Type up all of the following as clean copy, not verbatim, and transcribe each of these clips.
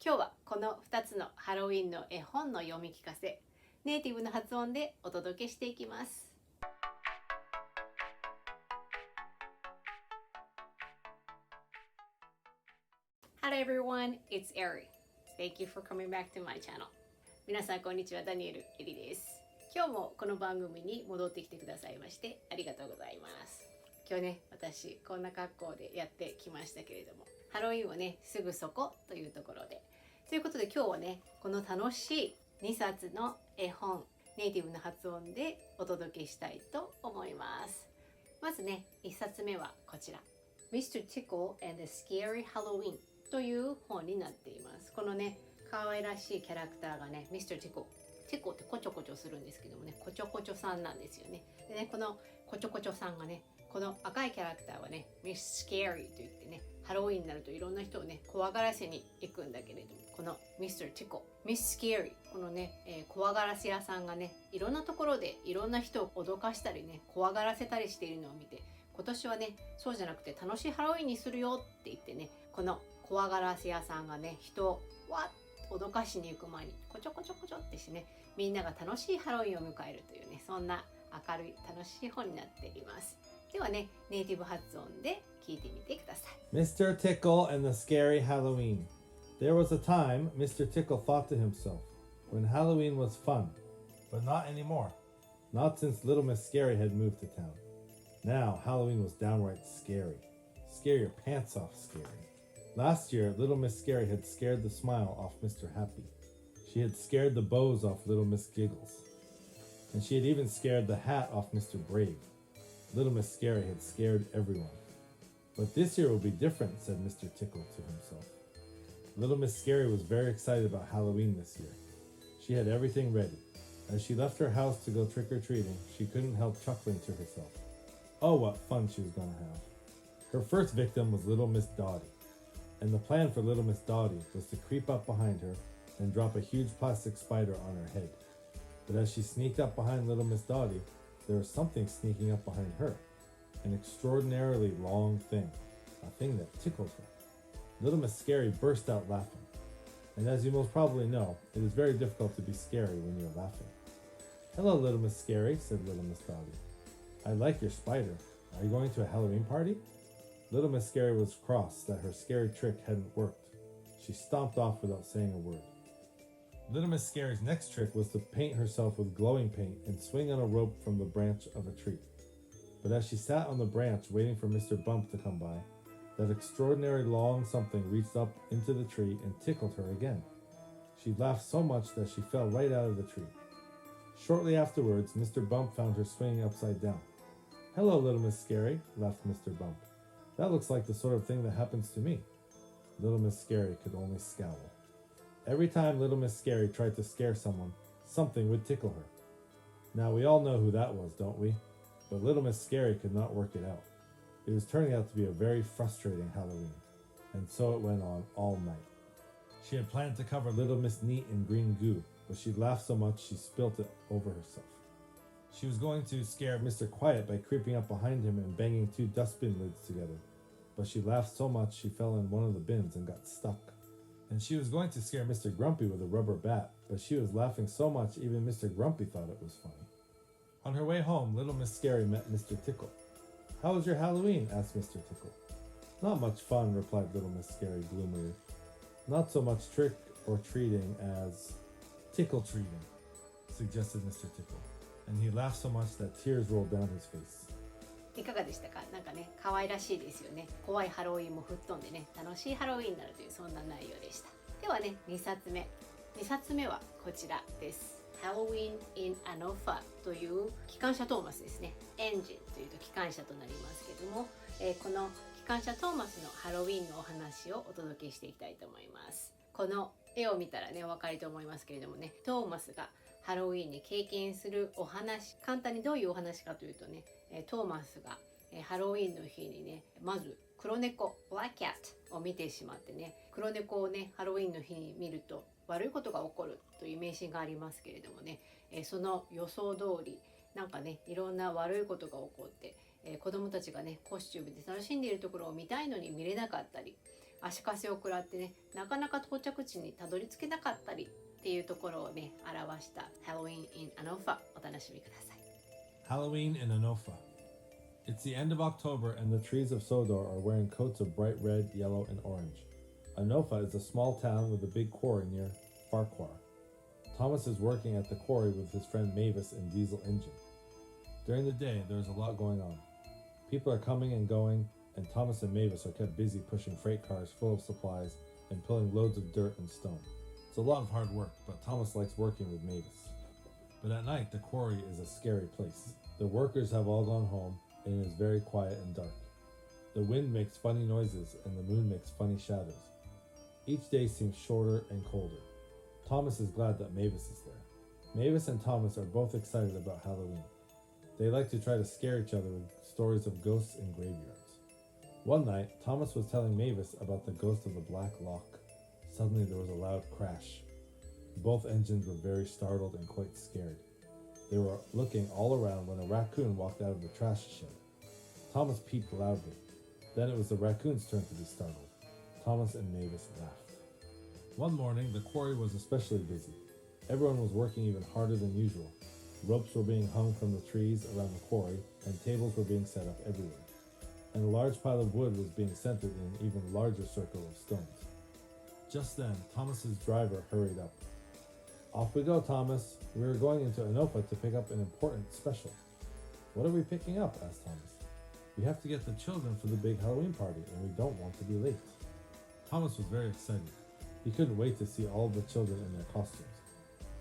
今日はこの2つのハロウィンの絵本の読み聞かせ、ネイティブの発音でお届けしていきます。Hello everyone, it's Eri. Thank you for coming back to my channel. 皆さんこんにちは、ダニエルエリです。今日もこの番組に戻ってきてくださいましてありがとうございます。今日ね、私こんな格好でやってきましたけれども、ハロウィンはね、すぐそこというところで。ということで今日はね、この楽しい2冊の絵本、ネイティブの発音でお届けしたいと思います。まずね、1冊目はこちら。Mr. Tickle and the Scary Halloween という本になっています。このね、可愛らしいキャラクターがね、Mr. Tickle。ティコってコチョコチョするんですけどもね、コチョコチョさんなんですよね。でね、このコチョコチョさんがね、この赤いキャラクターはね、Miss Scary といってね、ハロウィンになるといろんな人をね、怖がらせに行くんだけれども、この Mr. Tickle、Miss Scary、このね、怖がらせ屋さんがね、いろんなところでいろんな人を脅かしたりね、怖がらせたりしているのを見て、今年はね、そうじゃなくて楽しいハロウィンにするよって言ってね、この怖がらせ屋さんがね、人をわっ脅かしに行く前にコチョコチョコチョってしてね、みんなが楽しいハロウィンを迎えるというね、そんな明るい楽しい本になっています。ではね、ネイティブ発音で聞いてみてください。 Mr. Tickle and the Scary Halloween. There was a time Mr. Tickle thought to himself, when Halloween was fun, but not anymore. Not since little Miss Scary had moved to town. Now Halloween was downright scary. Scare your pants off scary.Last year, little Miss Scary had scared the smile off Mr. Happy. She had scared the bows off little Miss Giggles. And she had even scared the hat off Mr. Brave. Little Miss Scary had scared everyone. But this year will be different, said Mr. Tickle to himself. Little Miss Scary was very excited about Halloween this year. She had everything ready. As she left her house to go trick-or-treating, she couldn't help chuckling to herself. Oh, what fun she was going to have. Her first victim was little Miss Dottie.And the plan for little Miss Dottie was to creep up behind her and drop a huge plastic spider on her head. But as she sneaked up behind little Miss Dottie, there was something sneaking up behind her. An extraordinarily long thing. A thing that tickled her. Little Miss Scary burst out laughing. And as you most probably know, it is very difficult to be scary when you're laughing. Hello, little Miss Scary, said little Miss Dottie. I like your spider. Are you going to a Halloween party?Little Miss Scary was cross that her scary trick hadn't worked. She stomped off without saying a word. Little Miss Scary's next trick was to paint herself with glowing paint and swing on a rope from the branch of a tree. But as she sat on the branch waiting for Mr. Bump to come by, that extraordinary long something reached up into the tree and tickled her again. She laughed so much that she fell right out of the tree. Shortly afterwards, Mr. Bump found her swinging upside down. Hello, Little Miss Scary, laughed Mr. Bump.That looks like the sort of thing that happens to me. Little Miss Scary could only scowl. Every time Little Miss Scary tried to scare someone, something would tickle her. Now we all know who that was, don't we? But Little Miss Scary could not work it out. It was turning out to be a very frustrating Halloween, and so it went on all night. She had planned to cover Little Miss Neat in green goo, but she laughed so much she spilt it over herself.She was going to scare Mr. Quiet by creeping up behind him and banging two dustbin lids together. But she laughed so much she fell in one of the bins and got stuck. And she was going to scare Mr. Grumpy with a rubber bat, but she was laughing so much even Mr. Grumpy thought it was funny. On her way home, little Miss Scary met Mr. Tickle. How was your Halloween? Asked Mr. Tickle. Not much fun, replied little Miss Scary gloomily. Not so much trick or treating as tickle treating, suggested Mr. Tickle.And he laughed so much that tears rolled down his face. いかがでしたか？なんかね、可愛らしいですよね。怖いハロウィンも吹っ飛んでね、楽しいハロウィンになるというそんな内容でした。ではね、2冊目。2冊目はこちらです。Halloween in Anofa という機関車トーマスですね。エンジンというと機関車となりますけども、この機関車トーマスのハロウィンのお話をお届けしていきたいと思います。この絵を見たらね、お分かりと思いますけれどもね、トーマスがハロウィンに経験するお話、簡単にどういうお話かというとね、トーマスがハロウィンの日にね、まず黒猫、ブラックキャットを見てしまってね、黒猫をね、ハロウィンの日に見ると悪いことが起こるという迷信がありますけれどもね、その予想通り、なんかね、いろんな悪いことが起こって、子供たちがね、コスチュームで楽しんでいるところを見たいのに見れなかったり、足かせを食らってね、なかなか到着地にたどり着けなかったりっていうところをね、表した Halloween in Anofa お楽しみください。 Halloween in Anofa. It's the end of October and the trees of Sodor are wearing coats of bright red, yellow, and orange. Anofa is a small town with a big quarry near Farquhar. Thomas is working at the quarry with his friend Mavis and Diesel Engine. During the day, there is a lot going on. People are coming and going, and Thomas and Mavis are kept busy pushing freight cars full of supplies and pulling loads of dirt and stone. It's a lot of hard work, but Thomas likes working with Mavis. But at night, the quarry is a scary place. The workers have all gone home, and it is very quiet and dark. The wind makes funny noises, and the moon makes funny shadows. Each day seems shorter and colder. Thomas is glad that Mavis is there. Mavis and Thomas are both excited about Halloween. They like to try to scare each other with stories of ghosts in graveyards. One night, Thomas was telling Mavis about the ghost of the Black Lock. Suddenly there was a loud crash. Both engines were very startled and quite scared. They were looking all around when a raccoon walked out of the trash shed. Thomas peeped loudly. Then it was the raccoon's turn to be startled. Thomas and Mavis laughed. One morning, the quarry was especially busy. Everyone was working even harder than usual. Ropes were being hung from the trees around the quarry, and tables were being set up everywhere. And a large pile of wood was being centered in an even larger circle of stones. Just then, Thomas's driver hurried up. "Off we go, Thomas. We are going into Anofa to pick up an important special." "What are we picking up?" asked Thomas. "We have to get the children for the big Halloween party, and we don't want to be late." Thomas was very excited. He couldn't wait to see all of the children in their costumes.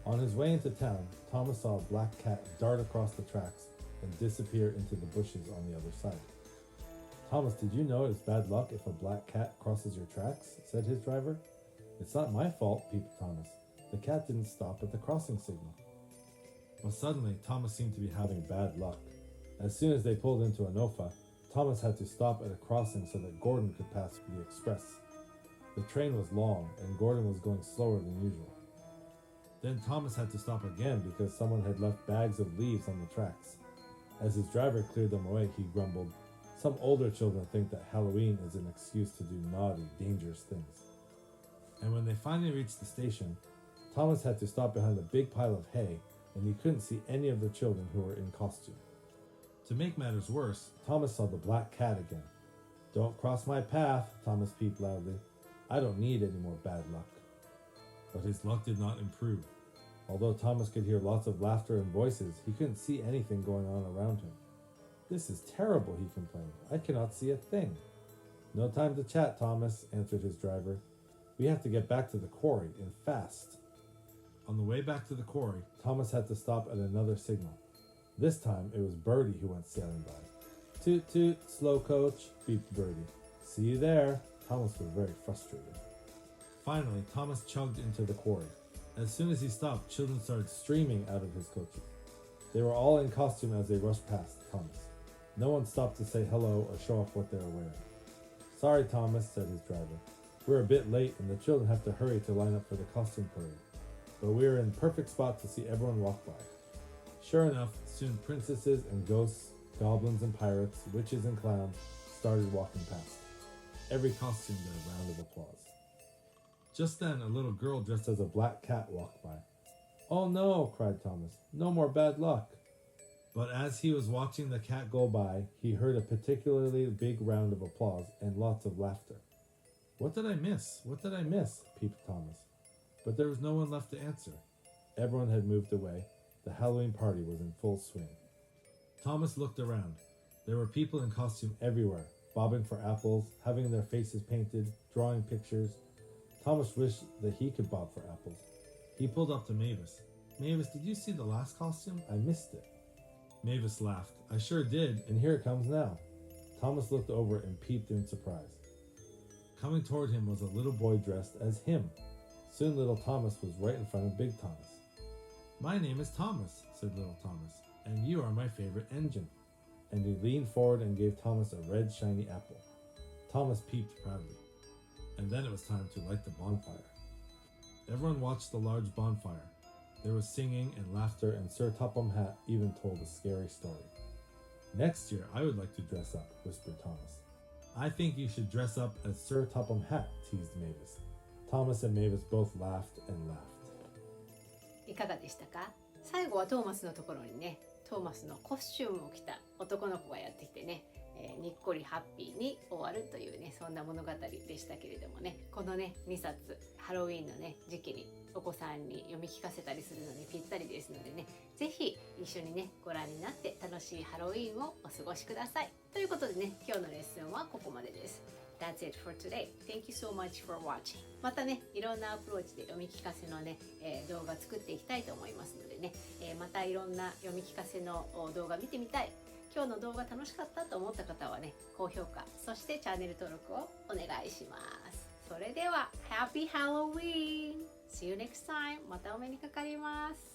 On his way into town, Thomas saw a black cat dart across the tracks and disappear into the bushes on the other side. "Thomas, did you know it's bad luck if a black cat crosses your tracks?" said his driver. "It's not my fault," peeped Thomas. "The cat didn't stop at the crossing signal." But suddenly, Thomas seemed to be having bad luck. As soon as they pulled into Anofa, Thomas had to stop at a crossing so that Gordon could pass the express. The train was long, and Gordon was going slower than usual. Then Thomas had to stop again because someone had left bags of leaves on the tracks. As his driver cleared them away, he grumbled, "Some older children think that Halloween is an excuse to do naughty, dangerous things." And when they finally reached the station, Thomas had to stop behind a big pile of hay, and he couldn't see any of the children who were in costume. To make matters worse, Thomas saw the black cat again. "Don't cross my path," Thomas peeped loudly. "I don't need any more bad luck." But his luck did not improve. Although Thomas could hear lots of laughter and voices, he couldn't see anything going on around him. "This is terrible," he complained. "I cannot see a thing." "No time to chat, Thomas," answered his driver. "We have to get back to the quarry, and fast." On the way back to the quarry, Thomas had to stop at another signal. This time, it was Birdie who went sailing by. "Toot toot, slow coach," beeped Birdie. "See you there." Thomas was very frustrated. Finally, Thomas chugged into the quarry. As soon as he stopped, children started streaming out of his coaches. They were all in costume as they rushed past Thomas. No one stopped to say hello or show off what they were wearing. "Sorry, Thomas," said his driver. "We're a bit late and the children have to hurry to line up for the costume parade. But we are in perfect spot to see everyone walk by." Sure enough, soon princesses and ghosts, goblins and pirates, witches and clowns started walking past. Every costume got a round of applause. Just then, a little girl dressed as a black cat walked by. "Oh no," cried Thomas. "No more bad luck." But as he was watching the cat go by, he heard a particularly big round of applause and lots of laughter. "What did I miss? What did I miss?" peeped Thomas. But there was no one left to answer. Everyone had moved away. The Halloween party was in full swing. Thomas looked around. There were people in costume everywhere, bobbing for apples, having their faces painted, drawing pictures. Thomas wished that he could bob for apples. He pulled up to Mavis. "Mavis, did you see the last costume? I missed it." Mavis laughed. "I sure did, and here it comes now." Thomas looked over and peeped in surprise. Coming toward him was a little boy dressed as him. Soon little Thomas was right in front of Big Thomas. "My name is Thomas," said little Thomas, "and you are my favorite engine." And he leaned forward and gave Thomas a red shiny apple. Thomas peeped proudly. And then it was time to light the bonfire. Everyone watched the large bonfire. There was singing and laughter, and Sir Topham Hatt even told a scary story. "Next year, I would like to dress up," whispered Thomas. I think you should dress up as Sir Topham Hatt, teased Mavis. Thomas and Mavis both laughed and laughed. いかがでしたか？最後はトーマスのところにね、トーマスのコスチュームを着た男の子がやってきてね、にっこりハッピーに終わるというね、そんな物語でしたけれどもね、このね2冊ハロウィンのね時期にお子さんに読み聞かせたりするのにぴったりですのでね、ぜひ一緒にねご覧になって楽しいハロウィンをお過ごしください。ということでね、今日のレッスンはここまでです。That's it for today. Thank you so much for watching. またね、いろんなアプローチで読み聞かせのね、動画作っていきたいと思いますのでね、またいろんな読み聞かせの動画見てみたい、今日の動画楽しかったと思った方はね、高評価、そしてチャンネル登録をお願いします。それでは、Happy Halloween! See you next time! またお目にかかります。